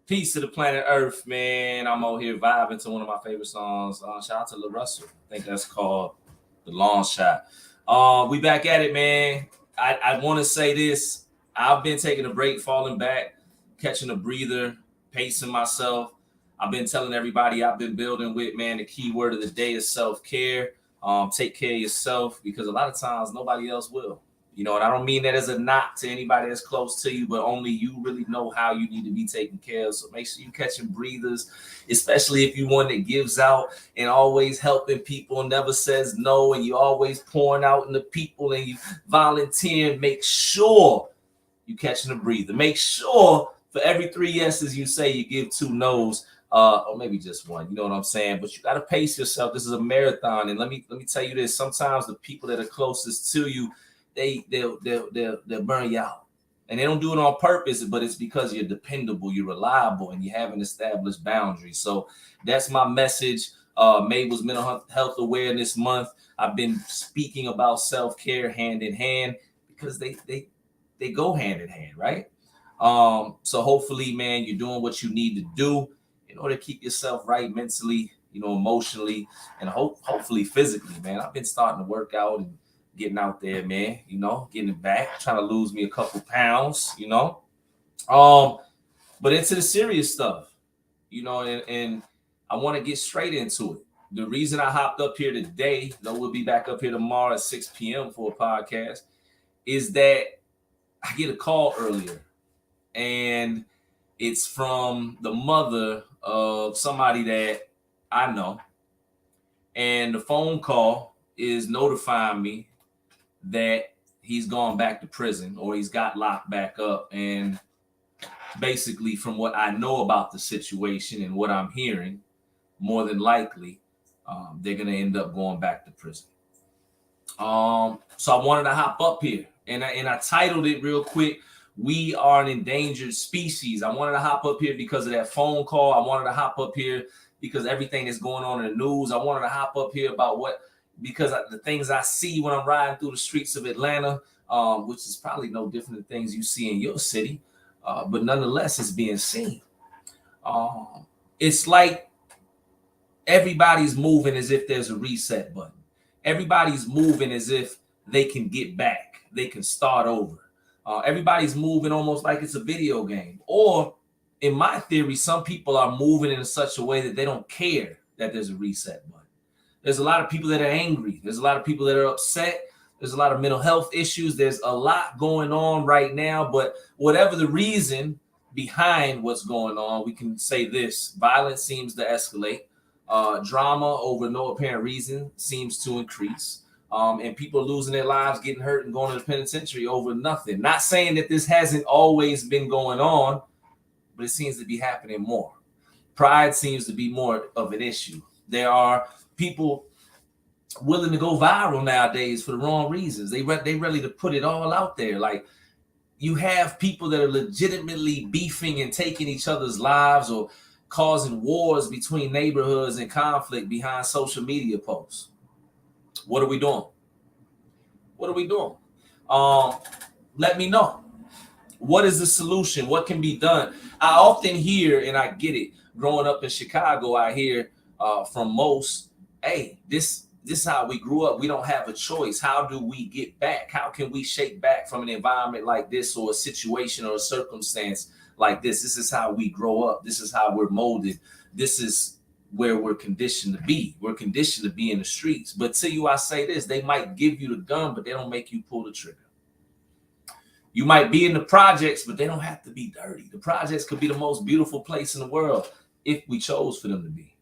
Peace to the planet Earth, man. I'm out here vibing to one of my favorite songs. Shout out to La Russell. I think that's called The Long Shot. We back at it, man. I want to say this. I've been taking a break, falling back, catching a breather, pacing myself. I've been telling everybody I've been building with, man, the key word of the day is self-care. Take care of yourself because a lot of times nobody else will. And I don't mean that as a knock to anybody that's close to you, but only you really know how you need to be taken care of. So make sure you catching breathers, especially if you're one that gives out and always helping people, never says no, and you always pouring out in the people and you volunteering. Make sure you catching a breather. Make sure for every 3 yeses you say, you give 2 nos. Or maybe just one, you know what I'm saying? But you got to pace yourself. This is a marathon. And let me tell you this. Sometimes the people that are closest to you, they'll burn you out. And they don't do it on purpose, but it's because you're dependable, you're reliable, and you have an established boundary. So that's my message. May was Mental Health Awareness Month. I've been speaking about self-care hand in hand because they go hand in hand, right? So hopefully, man, you're doing what you need to do in order to keep yourself right mentally, emotionally, and hopefully physically, man. I've been starting to work out and getting out there, man, getting it back, trying to lose me a couple pounds, but into the serious stuff, and I want to get straight into it. The reason I hopped up here today, though we'll be back up here tomorrow at 6 p.m. for a podcast, is that I get a call earlier, and it's from the mother of somebody that I know, and the phone call is notifying me that he's gone back to prison or he's got locked back up. And basically, from what I know about the situation and what I'm hearing, more than likely, they're going to end up going back to prison. So I wanted to hop up here and I titled it real quick, "We Are an Endangered Species." I wanted to hop up here because of that phone call. I wanted to hop up here because everything that's going on in the news. I wanted to hop up here about because the things I see when I'm riding through the streets of Atlanta, which is probably no different than things you see in your city, but nonetheless, it's being seen. It's like everybody's moving as if there's a reset button. Everybody's moving as if they can get back. They can start over. Everybody's moving almost like it's a video game. Or, in my theory, some people are moving in such a way that they don't care that there's a reset button. There's a lot of people that are angry. There's a lot of people that are upset. There's a lot of mental health issues. There's a lot going on right now. But whatever the reason behind what's going on, we can say this: violence seems to escalate. Drama over no apparent reason seems to increase. And people losing their lives, getting hurt, and going to the penitentiary over nothing. Not saying that this hasn't always been going on, but it seems to be happening more. Pride seems to be more of an issue. There are people willing to go viral nowadays for the wrong reasons. They ready to put it all out there. Like, you have people that are legitimately beefing and taking each other's lives or causing wars between neighborhoods and conflict behind social media posts. What are we doing? What are we doing? Let me know. What is the solution? What can be done? I often hear, and I get it, growing up in Chicago, I hear from most, hey, this is how we grew up. We don't have a choice. How do we get back? How can we shake back from an environment like this or a situation or a circumstance like this? This is how we grow up. This is how we're molded. This is where we're conditioned to be. We're conditioned to be in the streets. But to you, I say this: they might give you the gun, but they don't make you pull the trigger. You might be in the projects, but they don't have to be dirty. The projects could be the most beautiful place in the world if we chose for them to be.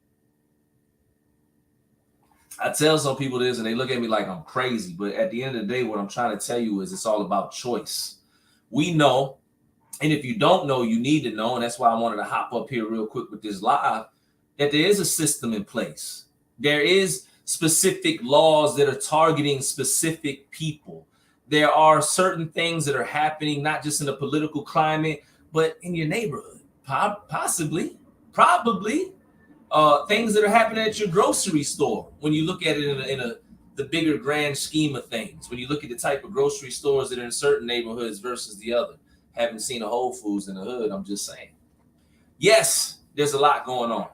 I tell some people this and they look at me like I'm crazy, but at the end of the day, what I'm trying to tell you is it's all about choice. We know, and if you don't know, you need to know, and that's why I wanted to hop up here real quick with this live, that there is a system in place. There is specific laws that are targeting specific people. There are certain things that are happening, not just in the political climate, but in your neighborhood, possibly, probably. Things that are happening at your grocery store when you look at it in the bigger grand scheme of things. When you look at the type of grocery stores that are in certain neighborhoods versus the other. Haven't seen a Whole Foods in the hood, I'm just saying. Yes, there's a lot going on,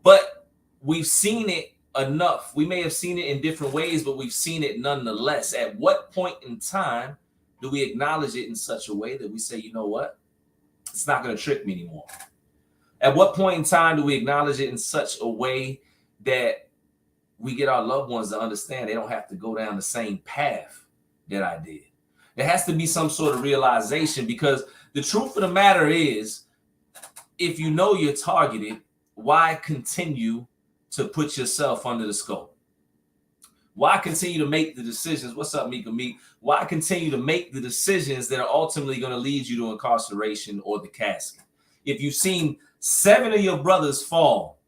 but we've seen it enough. We may have seen it in different ways, but we've seen it nonetheless. At what point in time do we acknowledge it in such a way that we say, you know what, it's not going to trick me anymore? At what point in time do we acknowledge it in such a way that we get our loved ones to understand they don't have to go down the same path that I did? There has to be some sort of realization, because the truth of the matter is, if you know you're targeted, why continue to put yourself under the scope? Why continue to make the decisions? What's up, Mika Meek? Why continue to make the decisions that are ultimately going to lead you to incarceration or the casket? If you've seen 7 of your brothers fall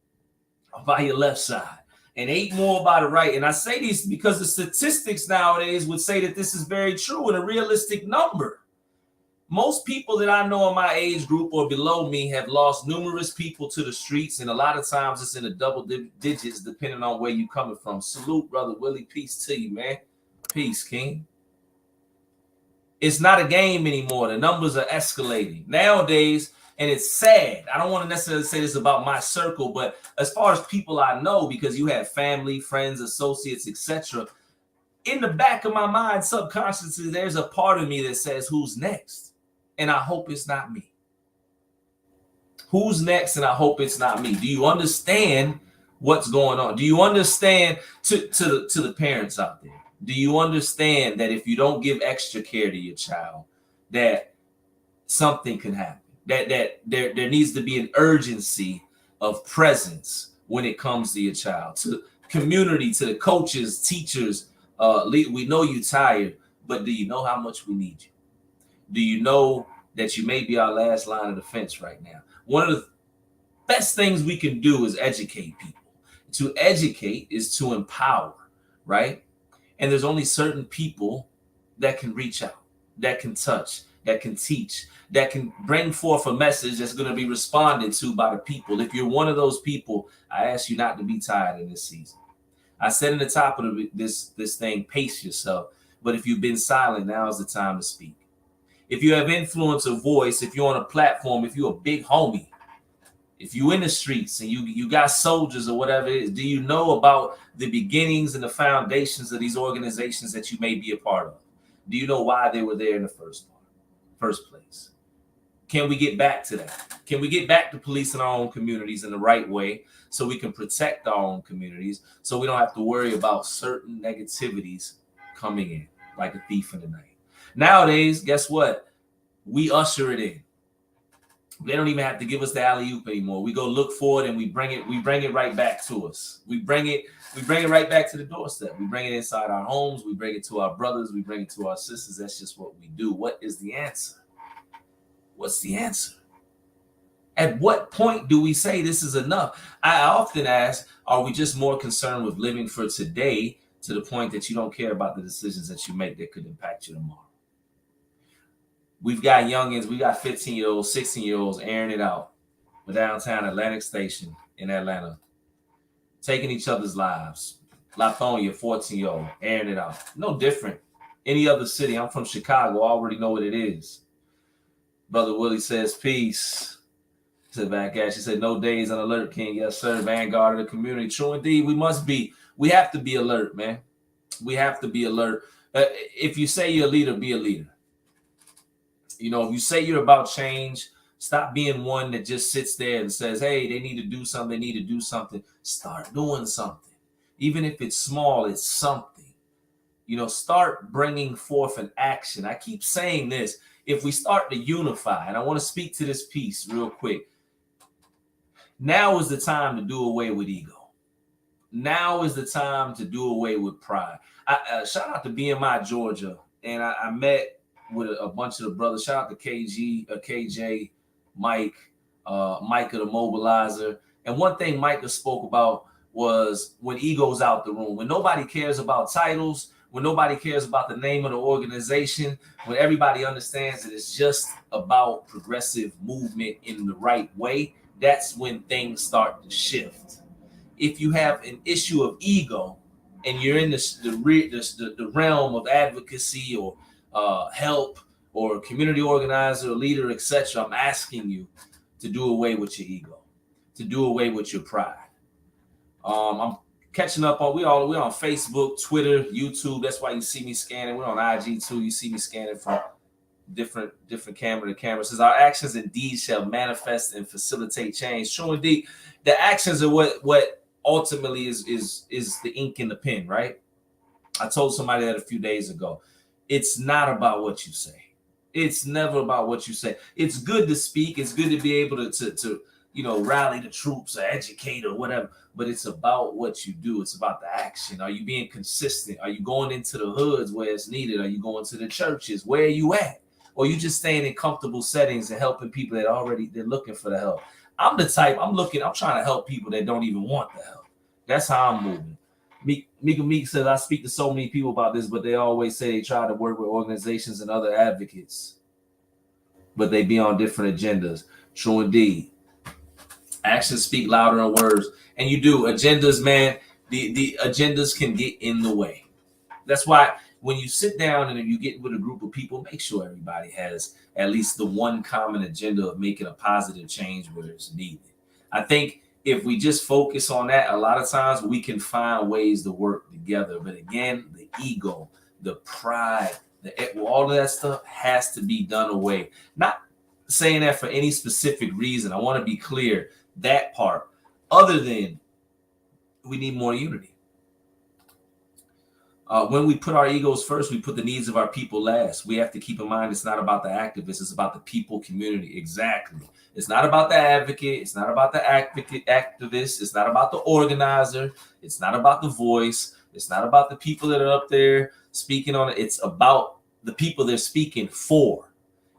by your left side and 8 more by the right, and I say these because the statistics nowadays would say that this is very true and a realistic number. Most people that I know in my age group or below me have lost numerous people to the streets, and a lot of times it's in the double digits depending on where you're coming from. Salute, Brother Willie. Peace to you, man. Peace, King. It's not a game anymore. The numbers are escalating nowadays, and it's sad. I don't want to necessarily say this about my circle, but as far as people I know, because you have family, friends, associates, etc., in the back of my mind, subconsciously, there's a part of me that says, who's next? And I hope it's not me. Who's next? And I hope it's not me. Do you understand what's going on? Do you understand, to the parents out there, do you understand that if you don't give extra care to your child, that something can happen? That there needs to be an urgency of presence when it comes to your child, to community, to the coaches, teachers. We know you're tired, but do you know how much we need you? Do you know that you may be our last line of defense right now? One of the best things we can do is educate people. To educate is to empower, right? And there's only certain people that can reach out, that can touch, that can teach, that can bring forth a message that's going to be responded to by the people. If you're one of those people, I ask you not to be tired in this season. I said in the top of this thing, pace yourself. But if you've been silent, now is the time to speak. If you have influence or voice, if you're on a platform, if you're a big homie, if you're in the streets and you got soldiers or whatever it is, do you know about the beginnings and the foundations of these organizations that you may be a part of? Do you know why they were there in the first place? Can we get back to that? Can we get back to policing our own communities in the right way so we can protect our own communities, so we don't have to worry about certain negativities coming in like a thief in the night? Nowadays, guess what? We usher it in. They don't even have to give us the alley-oop anymore. We go look for it and we bring it right back to us. We bring it right back to the doorstep. We bring it inside our homes. We bring it to our brothers. We bring it to our sisters. That's just what we do. What is the answer? What's the answer? At what point do we say this is enough? I often ask, are we just more concerned with living for today to the point that you don't care about the decisions that you make that could impact you tomorrow? We've got youngins, we got 15-year-olds, 16-year-olds airing it out downtown Atlantic Station in Atlanta, taking each other's lives. Lithonia, 14-year-old, airing it out. No different. Any other city. I'm from Chicago. I already know what it is. Brother Willie says, peace. He said back at you, said, no days on alert, King. Yes, sir. Vanguard of the community. True indeed. We must be. We have to be alert, man. We have to be alert. If you say you're a leader, be a leader. You know, if you say you're about change, stop being one that just sits there and says, hey, they need to do something. They need to do something. Start doing something. Even if it's small, it's something. You know, start bringing forth an action. I keep saying this. If we start to unify, and I want to speak to this piece real quick. Now is the time to do away with ego. Now is the time to do away with pride. Shout out to BMI Georgia. And I met with a bunch of the brothers. Shout out to KJ, Mike, Micah the Mobilizer. And one thing Micah spoke about was when ego's out the room, when nobody cares about titles, when nobody cares about the name of the organization, when everybody understands that it's just about progressive movement in the right way, that's when things start to shift. If you have an issue of ego and you're in the realm of advocacy or help or community organizer, leader, etc., I'm asking you, to do away with your ego, to do away with your pride. I'm catching up on we're on Facebook, Twitter, YouTube. That's why you see me scanning. We're on IG too. You see me scanning from different camera to camera. It says our actions indeed shall manifest and facilitate change. True indeed. The actions are what ultimately is the ink in the pen, right? I told somebody that a few days ago. It's not about what you say. It's never about what you say. It's good to speak. It's good to be able to rally the troops or educate or whatever. But it's about what you do. It's about the action. Are you being consistent? Are you going into the hoods where it's needed? Are you going to the churches? Where are you at? Or you just staying in comfortable settings and helping people that they're looking for the help? I'm the type, I'm trying to help people that don't even want the help. That's how I'm moving. Meek says, I speak to so many people about this, but they always say they try to work with organizations and other advocates, but they be on different agendas. True indeed. Actions speak louder than words. And you do. Agendas, man, the agendas can get in the way. That's why when you sit down and you get with a group of people, make sure everybody has at least the one common agenda of making a positive change where it's needed. I think if we just focus on that, a lot of times we can find ways to work together. But again, the ego, the pride, all of that stuff has to be done away. Not saying that for any specific reason. I want to be clear, that part, other than we need more unity. When we put our egos first, we put the needs of our people last. We have to keep in mind it's not about the activists, it's about the people community. Exactly. It's not about the advocate. It's not about the activist. It's not about the organizer. It's not about the voice. It's not about the people that are up there speaking on it. It's about the people they're speaking for.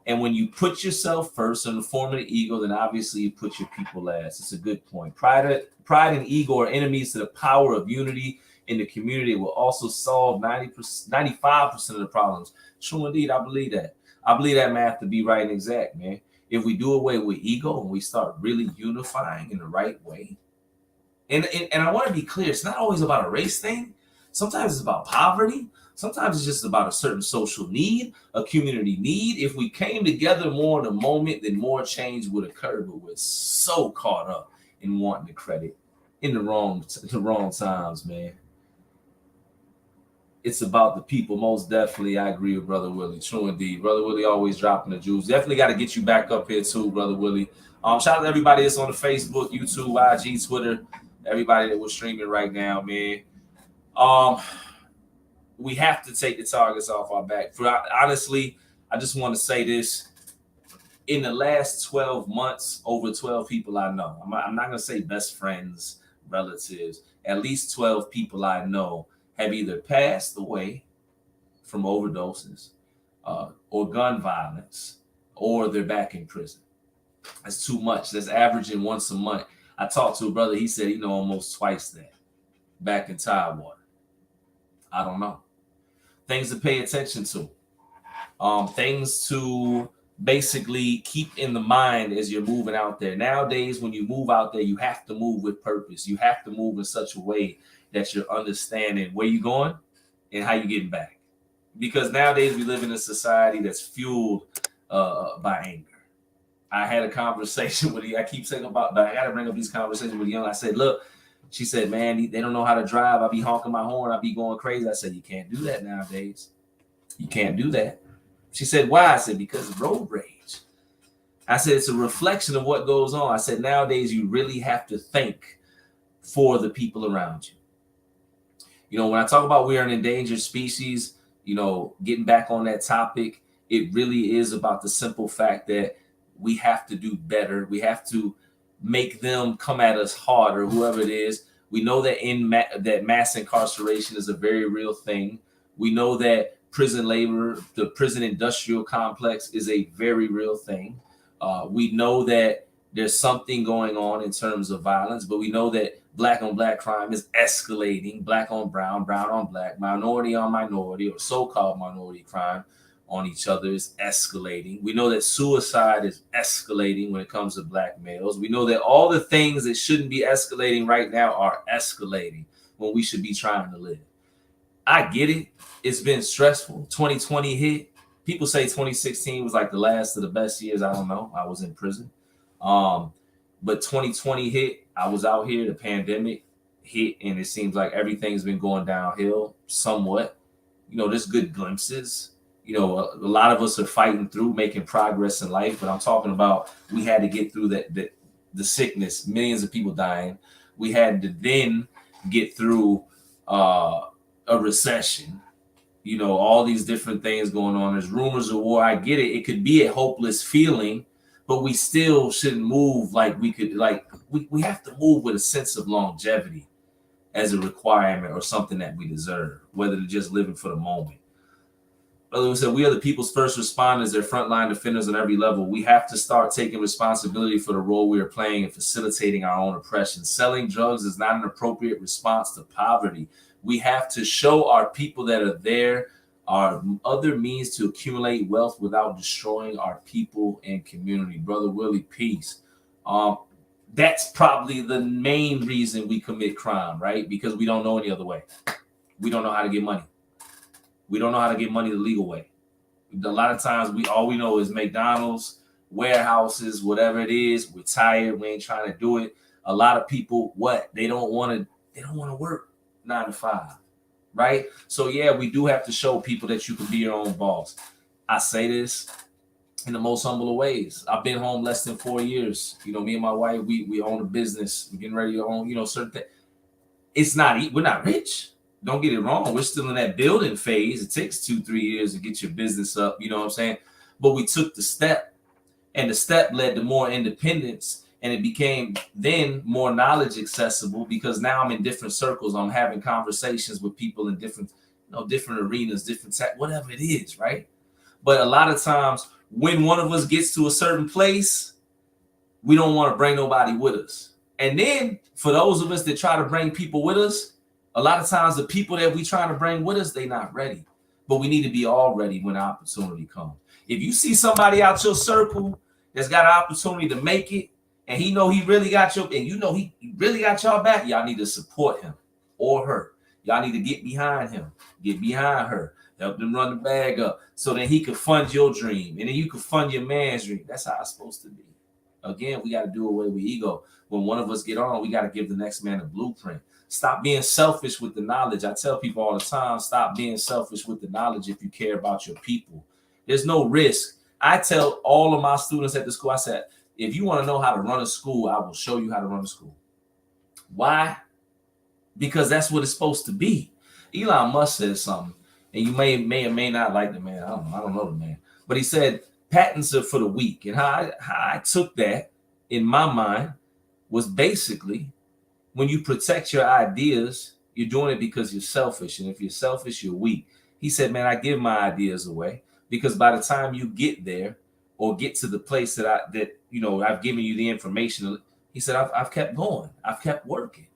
And when you put yourself first in the form of the ego, then obviously you put your people last. It's a good point. Pride and ego are enemies to the power of unity in the community. Will also solve 95% of the problems. True indeed, I believe that. I believe that math to be right and exact, man. If we do away with ego and we start really unifying in the right way, and I want to be clear, it's not always about a race thing. Sometimes it's about poverty. Sometimes it's just about a certain social need, a community need. If we came together more in a moment, then more change would occur. But we're so caught up in wanting the credit in the wrong times, man. It's about the people. Most definitely, I agree with Brother Willie. True indeed. Brother Willie always dropping the jewels. Definitely got to get you back up here too, Brother Willie. Shout out to everybody that's on the Facebook, YouTube, IG, Twitter, everybody that was streaming right now, man. We have to take the targets off our back. Honestly, I just want to say this. In the last 12 months, over 12 people I know, I'm not going to say best friends, relatives, at least 12 people I know have either passed away from overdoses or gun violence, or they're back in prison. That's too much. That's averaging once a month. I talked to a brother. He said, almost twice that back in Tidewater. I don't know. Things to pay attention to. Things to basically keep in the mind as you're moving out there. Nowadays, when you move out there, you have to move with purpose. You have to move in such a way that you're understanding where you're going and how you're getting back. Because nowadays we live in a society that's fueled by anger. I had a conversation with you. I keep saying but I got to bring up these conversations with young. I said, look, she said, man, they don't know how to drive. I be honking my horn. I be going crazy. I said, you can't do that nowadays. You can't do that. She said, why? I said, because of road rage. I said, it's a reflection of what goes on. I said, nowadays you really have to think for the people around you. When I talk about we are an endangered species, getting back on that topic, it really is about the simple fact that we have to do better. We have to make them come at us harder, whoever it is. We know that that mass incarceration is a very real thing. We know that prison labor, the prison industrial complex, is a very real thing. We know that there's something going on in terms of violence, but we know that black on black crime is escalating, black on brown, brown on black, minority on minority, or so-called minority crime on each other is escalating. We know that suicide is escalating when it comes to black males. We know that all the things that shouldn't be escalating right now are escalating when we should be trying to live. I get it. It's been stressful. 2020 hit. People say 2016 was like the last of the best years. I don't know. I was in prison. But 2020 hit. I was out here. The pandemic hit, and it seems like everything's been going downhill somewhat. There's good glimpses. A lot of us are fighting through, making progress in life. But I'm talking about we had to get through the sickness, millions of people dying. We had to then get through a recession. All these different things going on. There's rumors of war. I get it. It could be a hopeless feeling, but we still shouldn't move like we could. We have to move with a sense of longevity as a requirement or something that we deserve, whether to just living for the moment. Brother, we said we are the people's first responders. They're frontline defenders on every level. We have to start taking responsibility for the role we are playing in facilitating our own oppression. Selling drugs is not an appropriate response to poverty. We have to show our people that are there are other means to accumulate wealth without destroying our people and community. Brother Willie, peace. That's probably the main reason we commit crime, right? Because we don't know any other way. We don't know how to get money. We don't know how to get money the legal way. A lot of times all we know is McDonald's, warehouses, whatever it is. We're tired. We ain't trying to do it. A lot of people, they don't want to work 9 to 5, right? So yeah, we do have to show people that you can be your own boss. I say this in the most humble of ways. I've been home less than 4 years. Me and my wife, we own a business. We're getting ready to own, certain things. We're not rich. Don't get it wrong. We're still in that building phase. It takes 2-3 years to get your business up. You know what I'm saying? But we took the step, and the step led to more independence. And it became then more knowledge accessible because now I'm in different circles. I'm having conversations with people in different arenas, whatever it is, right? But a lot of times when one of us gets to a certain place, we don't want to bring nobody with us. And then for those of us that try to bring people with us, a lot of times the people that we trying to bring with us, they not ready. But we need to be all ready when opportunity comes. If you see somebody out your circle that's got an opportunity to make it, and he really got he really got y'all back, y'all need to support him or her. Y'all need to get behind him, get behind her, help them run the bag up so that he can fund your dream. And then you can fund your man's dream. That's how it's supposed to be. Again, we got to do away with ego. When one of us get on, we got to give the next man a blueprint. Stop being selfish with the knowledge. I tell people all the time, stop being selfish with the knowledge if you care about your people. There's no risk. I tell all of my students at the school, I said, if you want to know how to run a school, I will show you how to run a school. Why? Because that's what it's supposed to be. Elon Musk said something, and you may or may not like the man. I don't know the man. But he said, patents are for the weak. And how I took that in my mind was basically, when you protect your ideas, you're doing it because you're selfish. And if you're selfish, you're weak. He said, man, I give my ideas away because by the time you get there or get to the place that I've given you the information, he said, I've kept going. I've kept working.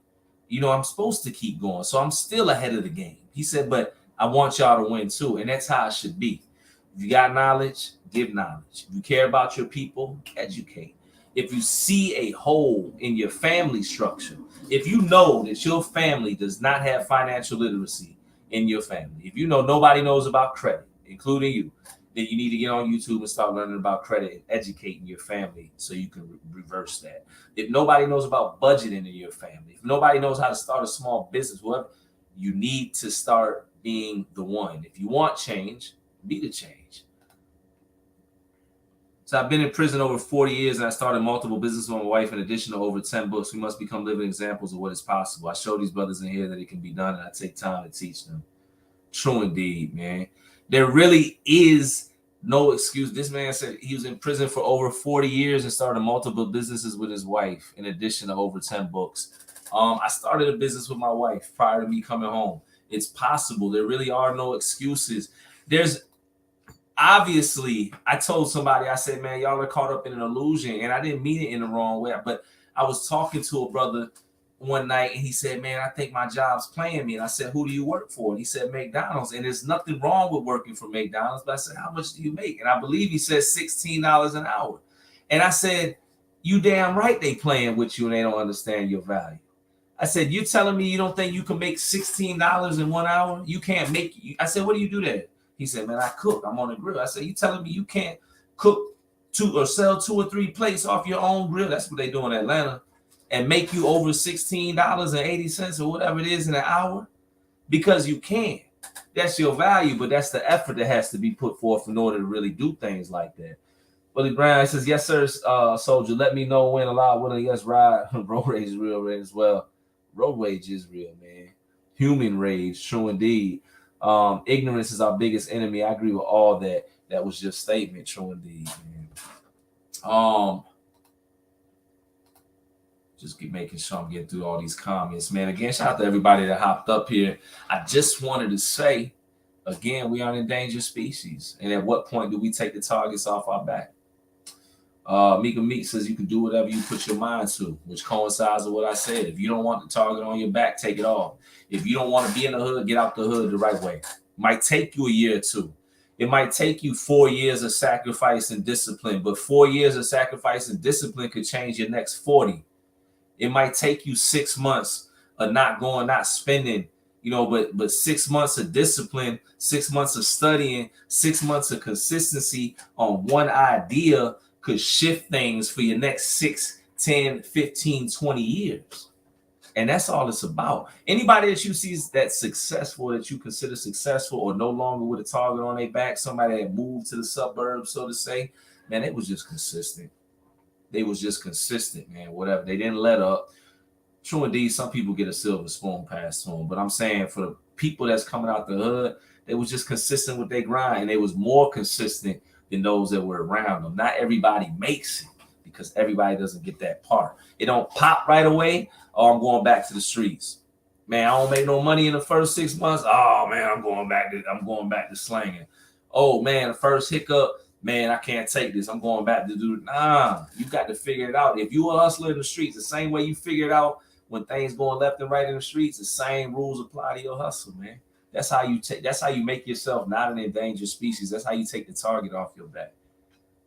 I'm supposed to keep going. So I'm still ahead of the game. He said, but I want y'all to win too. And that's how it should be. If you got knowledge, give knowledge. If you care about your people, educate. If you see a hole in your family structure, if you know that your family does not have financial literacy in your family, if you know nobody knows about credit, including you, then you need to get on YouTube and start learning about credit and educating your family so you can reverse that. If nobody knows about budgeting in your family, if nobody knows how to start a small business, whatever, you need to start being the one. If you want change, be the change. So I've been in prison over 40 years and I started multiple businesses with my wife in addition to over 10 books. We must become living examples of what is possible. I show these brothers in here that it can be done and I take time to teach them. True indeed, man. There really is no excuse. This man said he was in prison for over 40 years and started multiple businesses with his wife in addition to over 10 books. I started a business with my wife prior to me coming home. It's possible. There really are no excuses. There's obviously, I told somebody, I said, man, y'all are caught up in an illusion. And I didn't mean it in the wrong way. But I was talking to a brother one night and he said, man, I think my job's playing me. And I said, who do you work for? And he said, McDonald's. And there's nothing wrong with working for McDonald's. But I said, how much do you make? And I believe he said $16 an hour. And I said, you damn right they playing with you and they don't understand your value. I said, you telling me you don't think you can make $16 in 1 hour? You can't make. I said, what do you do there? He said, man, I cook. I'm on the grill. I said, you telling me you can't cook sell 2 or 3 plates off your own grill. That's what they do in Atlanta, and make you over $16.80 or whatever it is in an hour because you can. That's your value, but that's the effort that has to be put forth in order to really do things like that. Willie Brown says, yes, sir, soldier. Let me know when allowed. When yes, ride. Road rage is real, right, as well. Road rage is real, man. Human rage, true indeed. Ignorance is our biggest enemy. I agree with all that. That was your statement, true indeed, man. Just keep making sure I'm getting through all these comments, man. Again, shout out to everybody that hopped up here. I just wanted to say, again, we are an endangered species. And at what point do we take the targets off our back? Mika Meek says you can do whatever you put your mind to, which coincides with what I said. If you don't want the target on your back, take it off. If you don't want to be in the hood, get out the hood the right way. It might take you a year or two. It might take you 4 years of sacrifice and discipline, but 4 years of sacrifice and discipline could change your next 40. It might take you 6 months of not spending, but 6 months of discipline, 6 months of studying, 6 months of consistency on one idea could shift things for your next 6, 10, 15, 20 years. And that's all it's about. Anybody that you see that's successful, that you consider successful or no longer with a target on their back, somebody that moved to the suburbs, so to say, man, it was just consistent. They was just consistent, man, whatever. They didn't let up. True indeed, some people get a silver spoon passed to them. But I'm saying for the people that's coming out the hood, they was just consistent with their grind. And they was more consistent than those that were around them. Not everybody makes it because everybody doesn't get that part. It don't pop right away. Oh, I'm going back to the streets. Man, I don't make no money in the first 6 months. Oh man, I'm going back to slanging. Oh man, the first hiccup, man, I can't take this. I'm going back to do it. Nah, you got to figure it out. If you a hustler in the streets, the same way you figure it out when things going left and right in the streets, the same rules apply to your hustle, man. That's how you make yourself not an endangered species. That's how you take the target off your back.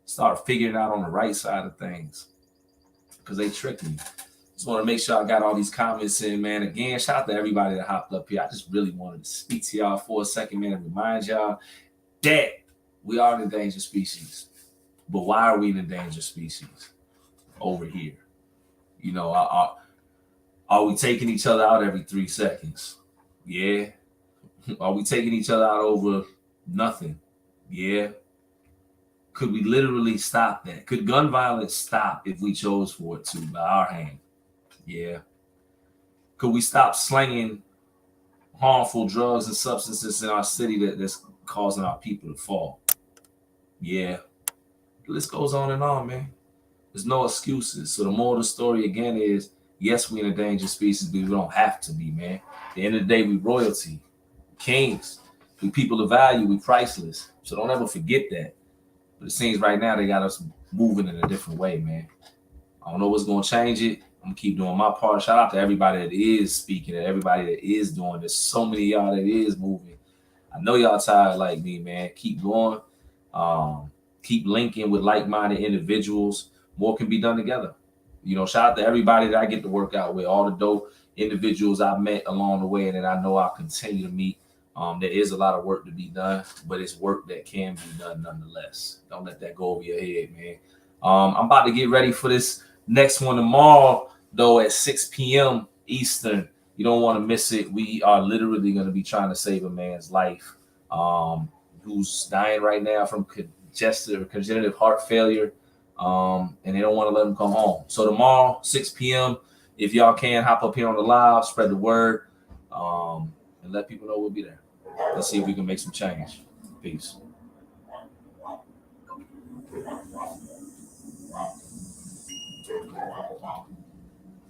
Start figuring out on the right side of things. Because they trick me. Just want to make sure I got all these comments in, man. Again, shout out to everybody that hopped up here. I just really wanted to speak to y'all for a second, man, and remind y'all that we are an endangered species. But why are we an endangered species over here? Are we taking each other out every 3 seconds? Yeah. Are we taking each other out over nothing? Yeah. Could we literally stop that? Could gun violence stop if we chose for it to by our hand? Yeah. Could we stop slinging harmful drugs and substances in our city that's causing our people to fall? Yeah. The list goes on and on, man. There's no excuses. So the moral of the story again is, yes, we're an endangered species, but we don't have to be, man. At the end of the day, we royalty, kings, we people of value, we priceless. So don't ever forget that. But it seems right now they got us moving in a different way, man. I don't know what's going to change it. I'm going to keep doing my part. Shout out to everybody that is speaking, and everybody that is doing. There's so many of y'all that is moving. I know y'all tired like me, man. Keep going. Keep linking with like-minded individuals. More can be done together. Shout out to everybody that I get to work out with, all the dope individuals I've met along the way and that I know I'll continue to meet. There is a lot of work to be done, but it's work that can be done nonetheless. Don't let that go over your head, man. I'm about to get ready for this next one tomorrow, though, at 6 p.m. Eastern. You don't want to miss it. We are literally going to be trying to save a man's life who's dying right now from congenital heart failure. And they don't want to let him come home. So tomorrow, 6 p.m., if y'all can, hop up here on the live, spread the word, and let people know we'll be there. Let's see if we can make some change. Peace.